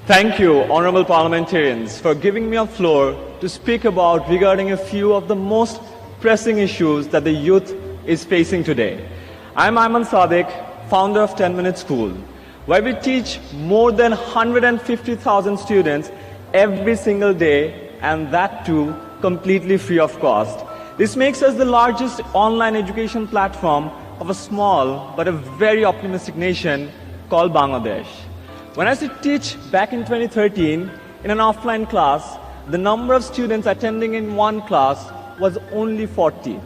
Thank you, honorable parliamentarians, for giving me a floor to speak about regarding a few of the most pressing issues that the youth is facing today. I'm Ayman Sadiq, founder of 10 Minute School, where we teach more than 150,000 students every single day, and that too completely free of cost. This makes us the largest online education platform of a small but a very optimistic nation called Bangladesh. When I used to teach back in 2013 in an offline class, the number of students attending in one class was only 40.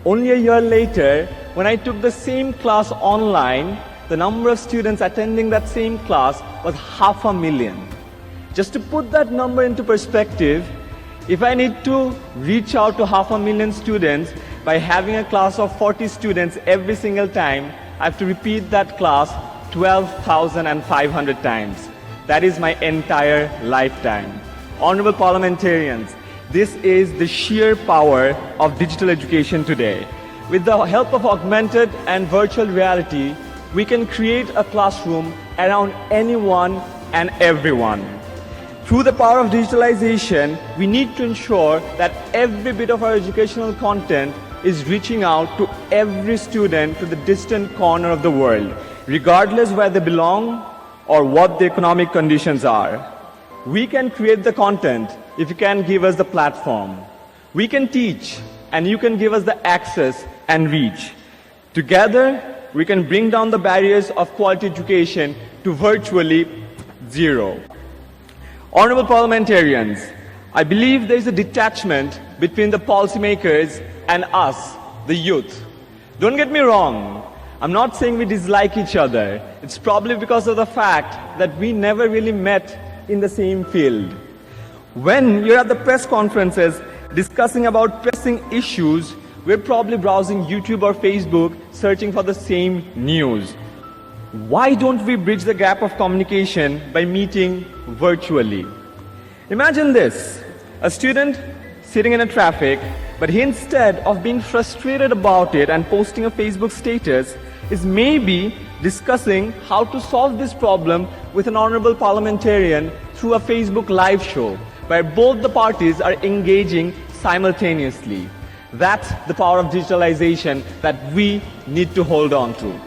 Only a year later, when I took the same class online, the number of students attending that same class was 500,000. Just to put that number into perspective, if I need to reach out to 500,000 students by having a class of 40 students every single time, I have to repeat that class 12,500 times. That is my entire lifetime. Honorable parliamentarians, this is the sheer power of digital education today. With the help of augmented and virtual reality, we can create a classroom around anyone and everyone. Through the power of digitalization, we need to ensure that every bit of our educational content is reaching out to every student to the distant corner of the world, regardless where they belong or what the economic conditions are. We can create the content if you can give us the platform. We can teach and you can give us the access and reach. Together, we can bring down the barriers of quality education to virtually zero. Honorable parliamentarians, I believe there is a detachment between the policymakers and us, the youth. Don't get me wrong, I'm not saying we dislike each other. It's probably because of the fact that we never really met in the same field. When you're at the press conferences discussing about pressing issues, we're probably browsing YouTube or Facebook searching for the same news. Why don't we bridge the gap of communication by meeting virtually? Imagine this, a student sitting in a traffic, but he, instead of being frustrated about it and posting a Facebook status, is maybe discussing how to solve this problem with an honorable parliamentarian through a Facebook live show, where both the parties are engaging simultaneously. That's the power of digitalization that we need to hold on to.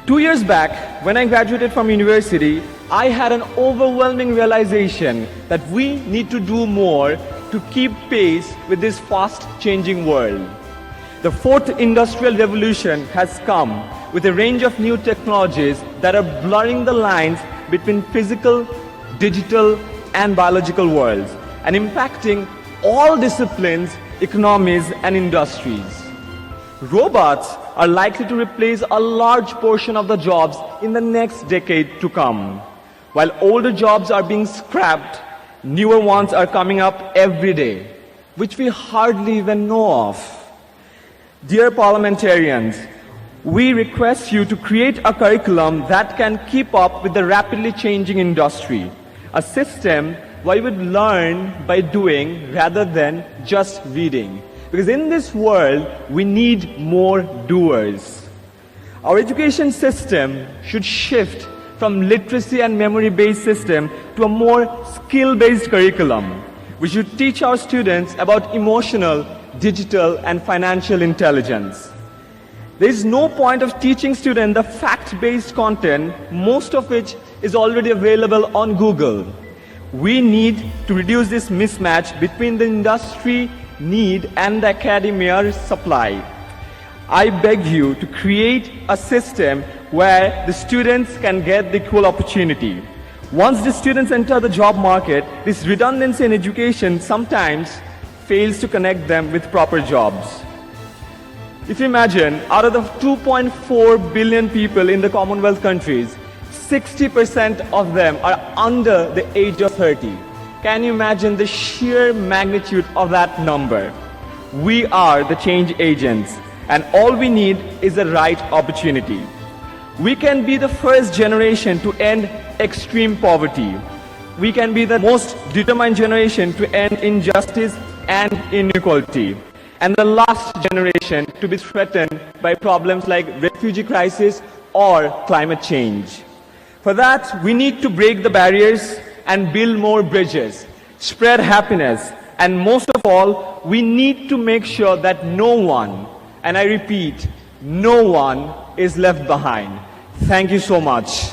2 years back, when I graduated from university, I had an overwhelming realization that we need to do more to keep pace with this fast-changing world. The fourth industrial revolution has come with a range of new technologies that are blurring the lines between physical, digital, and biological worlds and impacting all disciplines, economies, and industries. Robots are likely to replace a large portion of the jobs in the next decade to come. While older jobs are being scrapped, newer ones are coming up every day, which we hardly even know of. Dear parliamentarians, we request you to create a curriculum that can keep up with the rapidly changing industry, a system where you would learn by doing rather than just reading. Because in this world, we need more doers. Our education system should shift from literacy and memory-based system to a more skill-based curriculum. We should teach our students about emotional, digital, and financial intelligence. There is no point of teaching students the fact-based content, most of which is already available on Google. We need to reduce this mismatch between the industry need and the academia supply. I beg you to create a system where the students can get the equal opportunity. Once the students enter the job market, this redundancy in education sometimes fails to connect them with proper jobs. If you imagine, out of the 2.4 billion people in the Commonwealth countries, 60% of them are under the age of 30. Can you imagine the sheer magnitude of that number? We are the change agents, and all we need is the right opportunity. We can be the first generation to end extreme poverty. We can be the most determined generation to end injustice and inequality, and the last generation to be threatened by problems like refugee crisis or climate change. For that, we need to break the barriers and build more bridges, spread happiness, and most of all, we need to make sure that no one, and I repeat, no one is left behind. Thank you so much.